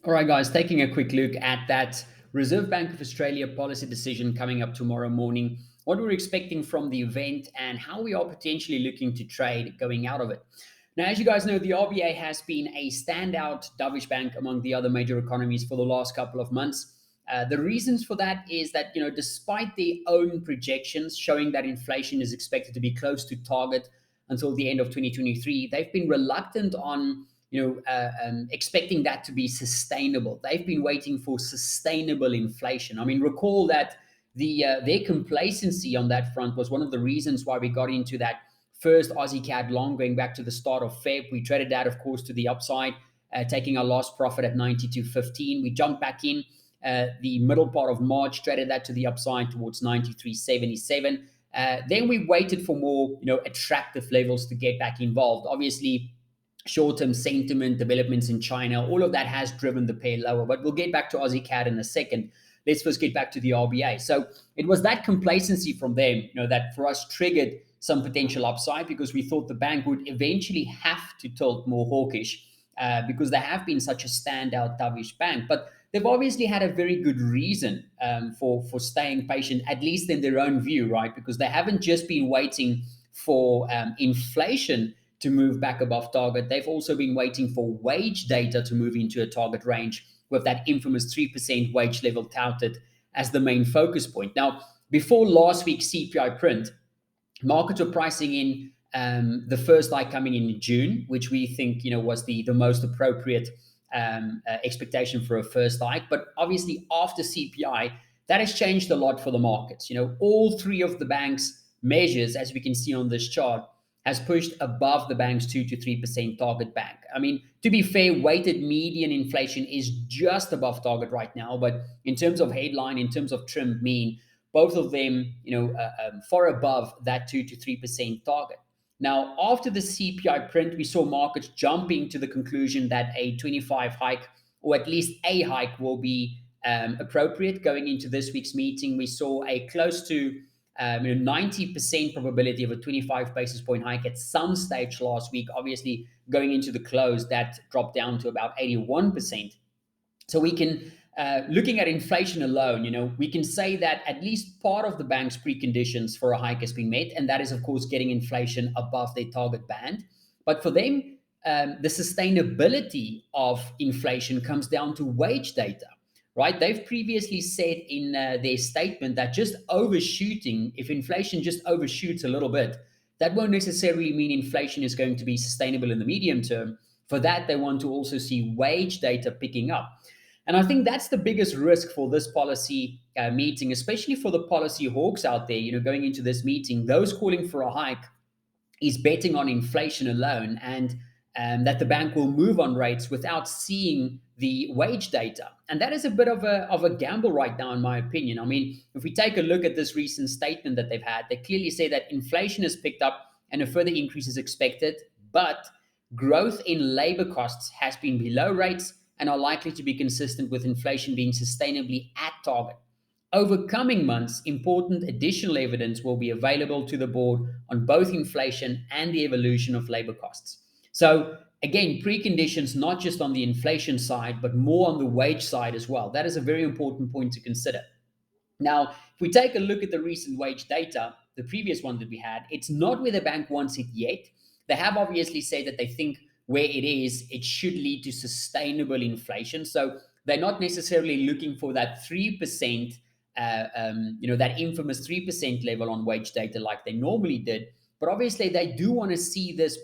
All right, guys, taking a quick look at that Reserve Bank of Australia policy decision coming up tomorrow morning, what we're expecting from the event, and how we are potentially looking to trade going out of it. Now, as you guys know, the RBA has been a standout dovish bank among the other major economies for the last couple of months. The reasons for that is that, despite their own projections showing that inflation is expected to be close to target until the end of 2023, they've been reluctant on expecting that to be sustainable. They've been waiting for sustainable inflation. I mean, recall that their complacency on that front was one of the reasons why we got into that first Aussie CAD long going back to the start of Feb. We traded that, of course, to the upside, taking our lost profit at 92.15. We jumped back in the middle part of March, traded that to the upside towards 93.77. Then we waited for more, attractive levels to get back involved. Obviously, short-term sentiment, developments in China, all of that has driven the pair lower. But we'll get back to Aussie CAD in a second. Let's first get back to the RBA. So it was that complacency from them, that for us triggered some potential upside, because we thought the bank would eventually have to tilt more hawkish, because they have been such a standout dovish bank. But they've obviously had a very good reason for staying patient, at least in their own view, right? Because they haven't just been waiting for inflation to move back above target. They've also been waiting for wage data to move into a target range, with that infamous 3% wage level touted as the main focus point. Now, before last week's CPI print, markets were pricing in the first hike coming in June, which we think was the most appropriate expectation for a first hike. But obviously, after CPI, that has changed a lot for the markets. All three of the bank's measures, as we can see on this chart, has pushed above the bank's 2 to 3% target bank. I mean, to be fair, weighted median inflation is just above target right now, but in terms of headline, in terms of trimmed mean, both of them, far above that 2 to 3% target. Now, after the CPI print, we saw markets jumping to the conclusion that a 25 hike, or at least a hike, will be appropriate going into this week's meeting. We saw a close to 90% probability of a 25 basis point hike at some stage last week. Obviously, going into the close, that dropped down to about 81%. So we can, looking at inflation alone, we can say that at least part of the bank's preconditions for a hike has been met, and that is, of course, getting inflation above their target band. But for them, the sustainability of inflation comes down to wage data, right? They've previously said in their statement that just overshooting, if inflation just overshoots a little bit, that won't necessarily mean inflation is going to be sustainable in the medium term. For that, they want to also see wage data picking up. And I think that's the biggest risk for this policy meeting, especially for the policy hawks out there, going into this meeting. Those calling for a hike is betting on inflation alone, and that the bank will move on rates without seeing the wage data. And that is a bit of a gamble right now, in my opinion. I mean, if we take a look at this recent statement that they've had, they clearly say that inflation has picked up and a further increase is expected, but growth in labor costs has been below rates and are likely to be consistent with inflation being sustainably at target. Over coming months, important additional evidence will be available to the board on both inflation and the evolution of labor costs. So, again, preconditions not just on the inflation side, but more on the wage side as well. That is a very important point to consider. Now, if we take a look at the recent wage data, the previous one that we had, it's not where the bank wants it yet. They have obviously said that they think where it is, it should lead to sustainable inflation. So they're not necessarily looking for that 3%, that infamous 3% level on wage data like they normally did. But obviously, they do want to see this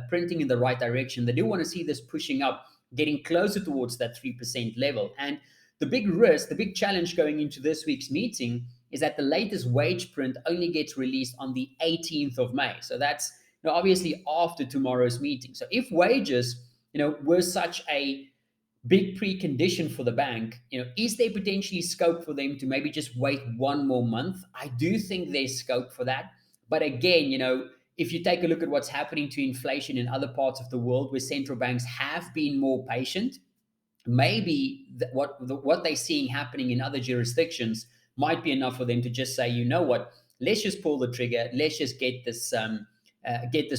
printing in the right direction. They do want to see this pushing up, getting closer towards that 3% level. And the big risk, the big challenge going into this week's meeting is that the latest wage print only gets released on the 18th of May. So that's obviously after tomorrow's meeting. So if wages, were such a big precondition for the bank, is there potentially scope for them to maybe just wait one more month? I do think there's scope for that. But again, if you take a look at what's happening to inflation in other parts of the world where central banks have been more patient, maybe what they're seeing happening in other jurisdictions might be enough for them to just say, what, let's just pull the trigger, let's just get this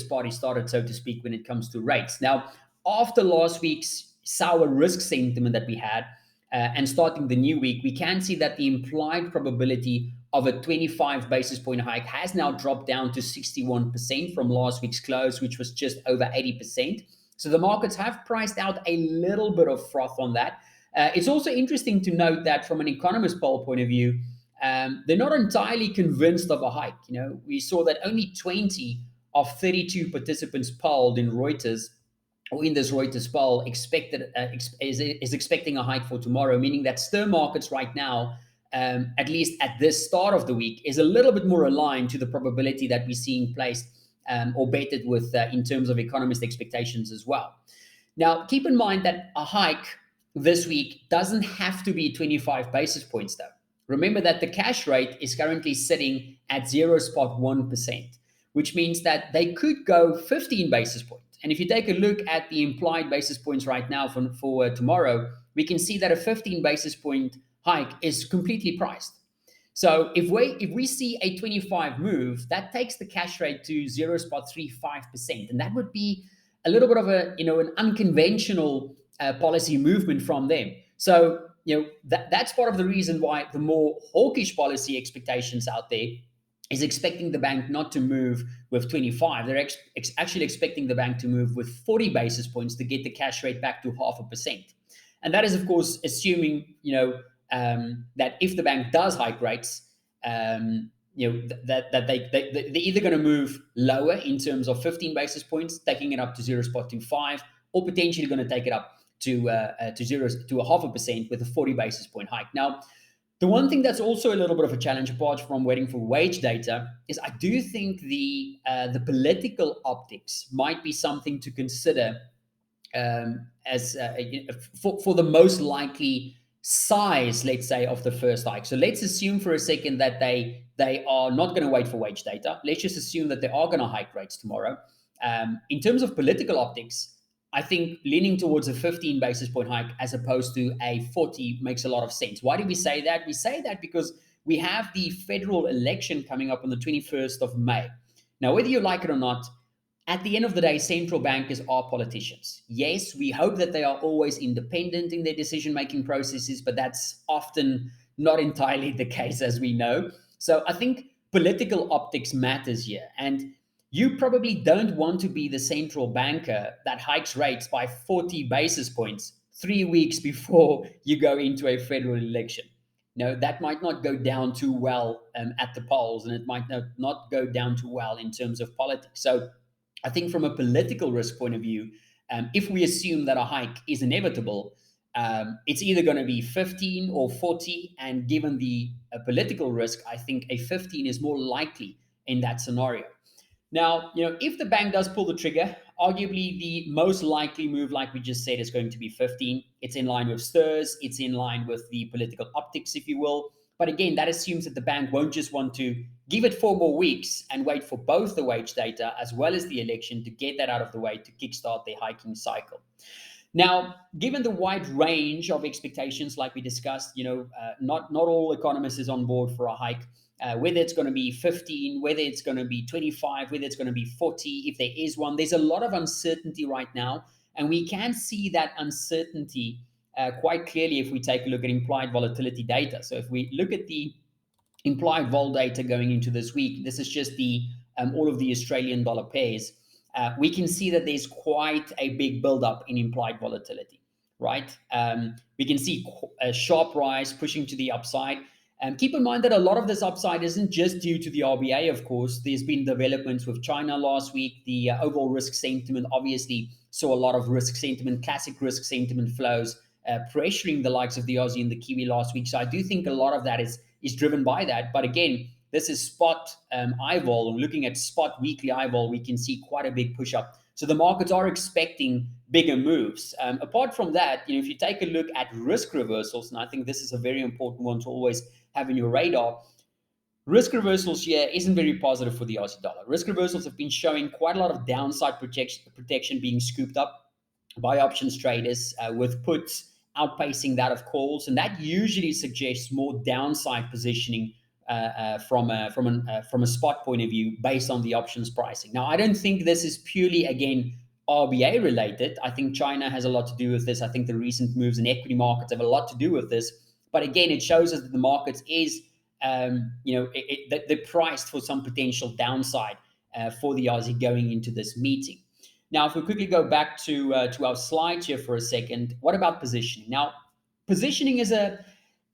party started, so to speak, when it comes to rates. Now, after last week's sour risk sentiment that we had, and starting the new week, we can see that the implied probability of a 25 basis point hike has now dropped down to 61% from last week's close, which was just over 80%. So the markets have priced out a little bit of froth on that. It's also interesting to note that from an economist poll point of view, they're not entirely convinced of a hike. We saw that only 20 of 32 participants polled in Reuters or in this Reuters poll is expecting a hike for tomorrow, meaning that stir markets right now, at least at this start of the week, is a little bit more aligned to the probability that we're seeing placed or betted with in terms of economist expectations as well. Now, keep in mind that a hike this week doesn't have to be 25 basis points, though. Remember that the cash rate is currently sitting at 0.1%, which means that they could go 15 basis points. And if you take a look at the implied basis points right now for tomorrow, we can see that a 15 basis point hike is completely priced. So if we see a 25 move, that takes the cash rate to 0.35%, and that would be a little bit of an unconventional policy movement from them. So that's part of the reason why the more hawkish policy expectations out there is expecting the bank not to move with 25. They're actually expecting the bank to move with 40 basis points to get the cash rate back to 0.5%. And that is, of course, assuming that if the bank does hike rates, that they're either going to move lower in terms of 15 basis points, taking it up to 0.25, or potentially going to take it up to 0.5% with a 40 basis point hike. Now, the one thing that's also a little bit of a challenge, apart from waiting for wage data, is I do think the political optics might be something to consider as for the most likely size, let's say, of the first hike. So let's assume for a second that they are not going to wait for wage data. Let's just assume that they are going to hike rates tomorrow. In terms of political optics, I think leaning towards a 15 basis point hike as opposed to a 40 makes a lot of sense. Why do we say that? We say that because we have the federal election coming up on the 21st of May. Now, whether you like it or not, at the end of the day, central bankers are politicians. Yes, we hope that they are always independent in their decision-making processes, but that's often not entirely the case, as we know. So I think political optics matters here. And you probably don't want to be the central banker that hikes rates by 40 basis points 3 weeks before you go into a federal election. No, that might not go down too well at the polls, and it might not go down too well in terms of politics. So I think from a political risk point of view, if we assume that a hike is inevitable, it's either going to be 15 or 40. And given the political risk, I think a 15 is more likely in that scenario. Now, if the bank does pull the trigger, arguably the most likely move, like we just said, is going to be 15. It's in line with stirs. It's in line with the political optics, if you will. But again, that assumes that the bank won't just want to give it 4 more weeks and wait for both the wage data as well as the election to get that out of the way to kickstart their hiking cycle. Now, given the wide range of expectations, like we discussed, not all economists is on board for a hike. Whether it's going to be 15, whether it's going to be 25, whether it's going to be 40, if there is one. There's a lot of uncertainty right now, and we can see that uncertainty quite clearly if we take a look at implied volatility data. So if we look at the implied vol data going into this week, this is just the all of the Australian dollar pairs. We can see that there's quite a big buildup in implied volatility, right? We can see a sharp rise pushing to the upside. Keep in mind that a lot of this upside isn't just due to the RBA, of course. There's been developments with China last week. The overall risk sentiment obviously saw a lot of risk sentiment, classic risk sentiment flows, pressuring the likes of the Aussie and the Kiwi last week. So I do think a lot of that is driven by that. But again, this is spot IVOL. Looking at spot weekly IVOL, we can see quite a big push up. So the markets are expecting bigger moves. Apart from that, if you take a look at risk reversals, and I think this is a very important one to always have in your radar, risk reversals here isn't very positive for the Aussie dollar. Risk reversals have been showing quite a lot of downside protection being scooped up by options traders, with puts outpacing that of calls, and that usually suggests more downside positioning from a spot point of view based on the options pricing. Now, I don't think this is purely, again, RBA related. I think China has a lot to do with this. I think the recent moves in equity markets have a lot to do with this. But again, it shows us that the markets is, they're priced for some potential downside for the Aussie going into this meeting. Now, if we quickly go back to our slides here for a second, what about positioning? Now, positioning is a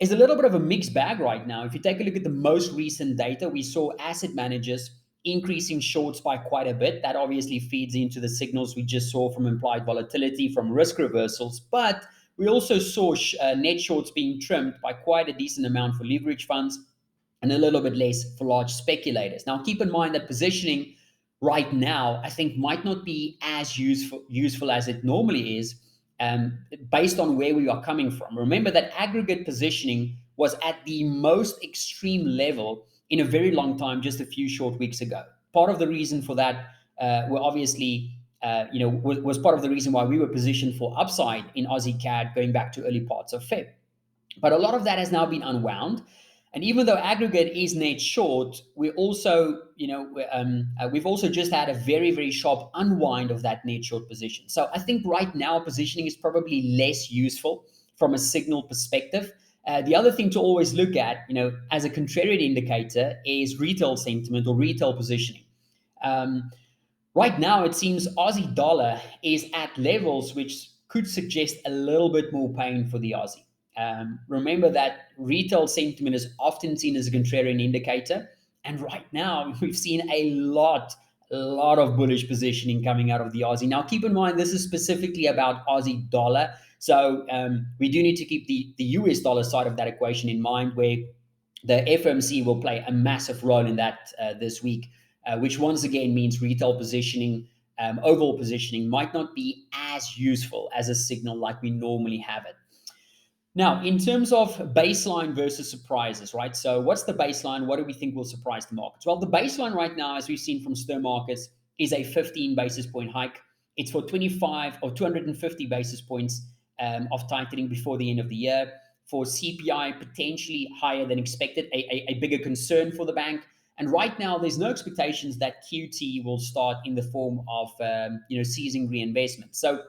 little bit of a mixed bag right now. If you take a look at the most recent data, we saw asset managers increasing shorts by quite a bit. That obviously feeds into the signals we just saw from implied volatility, from risk reversals. But we also saw net shorts being trimmed by quite a decent amount for leverage funds and a little bit less for large speculators. Now, keep in mind that positioning right now, I think, might not be as useful as it normally is, based on where we are coming from. Remember that aggregate positioning was at the most extreme level in a very long time, just a few short weeks ago. Part of the reason for that were obviously, was part of the reason why we were positioned for upside in Aussie CAD going back to early parts of Feb. But a lot of that has now been unwound. And even though aggregate is net short, we also, we've also just had a very, very sharp unwind of that net short position. So I think right now positioning is probably less useful from a signal perspective. The other thing to always look at, as a contrarian indicator, is retail sentiment or retail positioning. Right now, it seems Aussie dollar is at levels which could suggest a little bit more pain for the Aussie. Remember that retail sentiment is often seen as a contrarian indicator. And right now, we've seen a lot of bullish positioning coming out of the Aussie. Now, keep in mind, this is specifically about Aussie dollar. So we do need to keep the US dollar side of that equation in mind, where the FOMC will play a massive role in that this week, which once again means retail positioning, overall positioning might not be as useful as a signal like we normally have it. Now, in terms of baseline versus surprises, right? So what's the baseline? What do we think will surprise the markets? Well, the baseline right now, as we've seen from Stir Markets, is a 15 basis point hike. It's for 25 or 250 basis points of tightening before the end of the year. For CPI, potentially higher than expected, a bigger concern for the bank. And right now, there's no expectations that QT will start in the form of ceasing reinvestment. So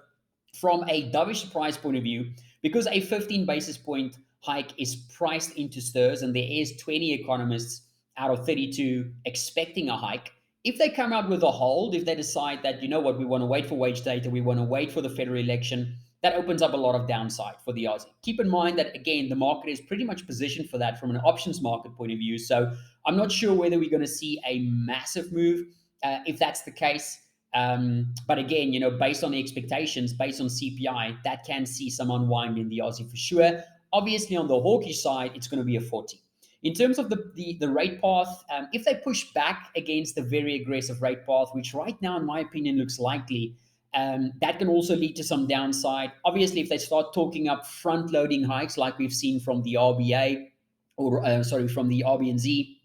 from a dovish surprise point of view, because a 15 basis point hike is priced into stirs, and there is 20 economists out of 32 expecting a hike, if they come out with a hold, if they decide that, we want to wait for wage data, we want to wait for the federal election, that opens up a lot of downside for the Aussie. Keep in mind that, again, the market is pretty much positioned for that from an options market point of view. So I'm not sure whether we're going to see a massive move if that's the case. But again, based on the expectations, based on CPI, that can see some unwind in the Aussie for sure. Obviously, on the hawkish side, it's going to be a 40. In terms of the rate path, if they push back against the very aggressive rate path, which right now, in my opinion, looks likely, that can also lead to some downside. Obviously, if they start talking up front-loading hikes like we've seen from the RBA, from the RBNZ,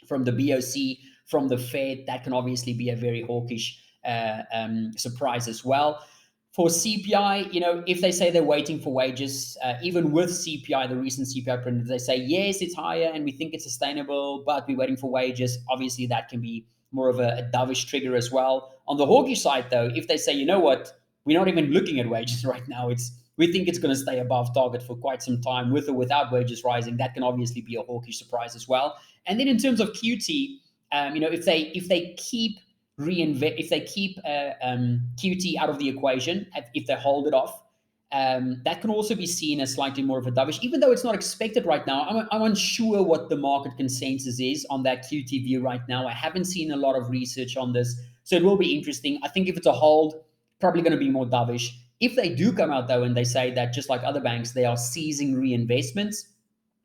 from the BOC, from the Fed, that can obviously be a very hawkish surprise as well. For CPI, if they say they're waiting for wages, even with CPI, the recent CPI print, they say, yes, it's higher and we think it's sustainable, but we're waiting for wages. Obviously, that can be more of a dovish trigger as well. On the hawkish side, though, if they say, you know what, we're not even looking at wages right now, we think it's going to stay above target for quite some time, with or without wages rising, that can obviously be a hawkish surprise as well. And then in terms of QT, if they keep QT out of the equation, if they hold it off, that can also be seen as slightly more of a dovish, even though it's not expected right now. I'm unsure what the market consensus is on that QT view right now. I haven't seen a lot of research on this, so it will be interesting. I think if it's a hold, probably going to be more dovish. If they do come out, though, and they say that, just like other banks, they are ceasing reinvestments,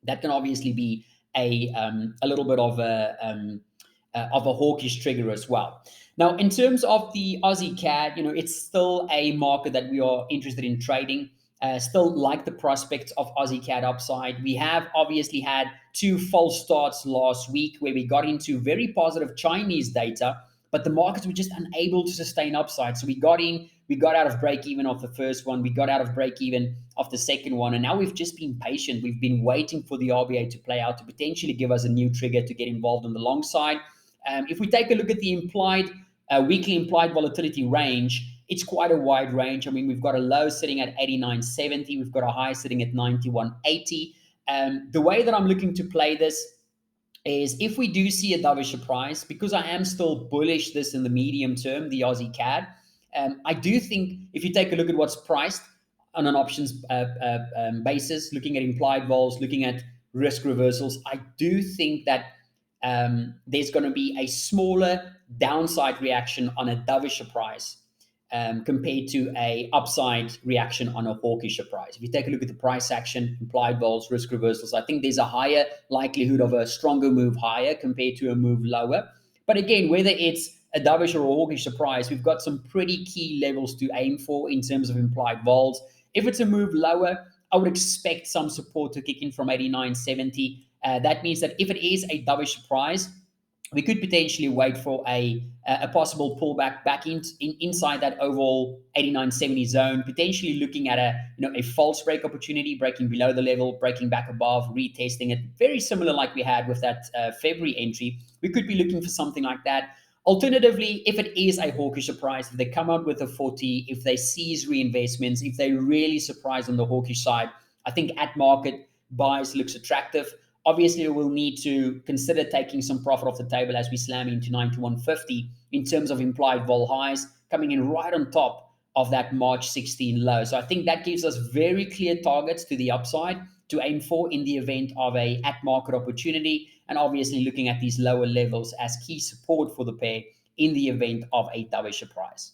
that can obviously be a little bit of a hawkish trigger as well. Now, in terms of the Aussie CAD, it's still a market that we are interested in trading. Still like the prospects of Aussie CAD upside. We have obviously had two false starts last week where we got into very positive Chinese data, but the markets were just unable to sustain upside. So we got out of break even off the first one, we got out of break even off the second one, and now we've just been patient. We've been waiting for the RBA to play out to potentially give us a new trigger to get involved on the long side. If we take a look at the weekly implied volatility range, it's quite a wide range. I mean, we've got a low sitting at 89.70, we've got a high sitting at 91.80. The way that I'm looking to play this is if we do see a dovish surprise, because I am still bullish this in the medium term, the Aussie CAD. I do think if you take a look at what's priced on an options basis, looking at implied vols, looking at risk reversals, I do think that there's going to be a smaller downside reaction on a dovish surprise compared to a upside reaction on a hawkish surprise. If you take a look at the price action, implied vols, risk reversals, I think there's a higher likelihood of a stronger move higher compared to a move lower. But again, whether it's a dovish or a hawkish surprise, we've got some pretty key levels to aim for in terms of implied vols. If it's a move lower, I would expect some support to kick in from 89.70. That means that if it is a dovish surprise, we could potentially wait for a possible pullback back inside that overall 89.70 zone, potentially looking at a false break opportunity, breaking below the level, breaking back above, retesting it, very similar like we had with that February entry. We could be looking for something like that. Alternatively, if it is a hawkish surprise, if they come out with a 40, if they seize reinvestments, if they really surprise on the hawkish side, I think at market buys looks attractive. Obviously, we'll need to consider taking some profit off the table as we slam into 91.50 in terms of implied vol highs, coming in right on top of that March 16 low. So I think that gives us very clear targets to the upside to aim for in the event of a at-market opportunity, and obviously looking at these lower levels as key support for the pair in the event of a dovish surprise.